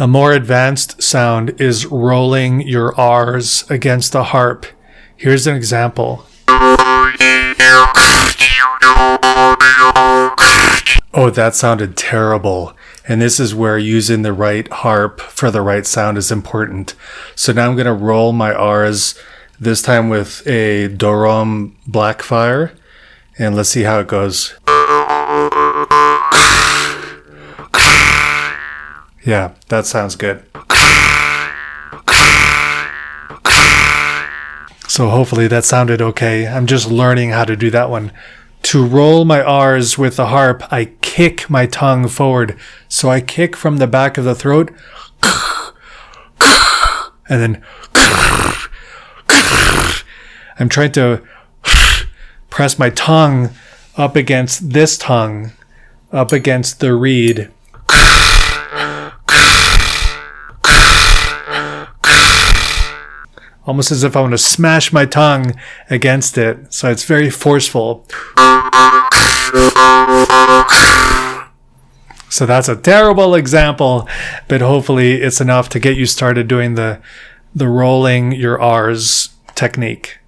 A more advanced sound is rolling your R's against the harp. Here's an example. Oh, that sounded terrible. And this is where using the right harp for the right sound is important. So now I'm going to roll my R's, this time with a Doromb Blackfire. And let's see how it goes. Yeah, that sounds good. So hopefully that sounded okay. I'm just learning how to do that one. To roll my R's with the harp, I kick my tongue forward. So I kick from the back of the throat, and then I'm trying to press my tongue up against this tongue, up against the reed. Almost as if I want to smash my tongue against it. So it's very forceful. So that's a terrible example, but hopefully it's enough to get you started doing the rolling your R's technique.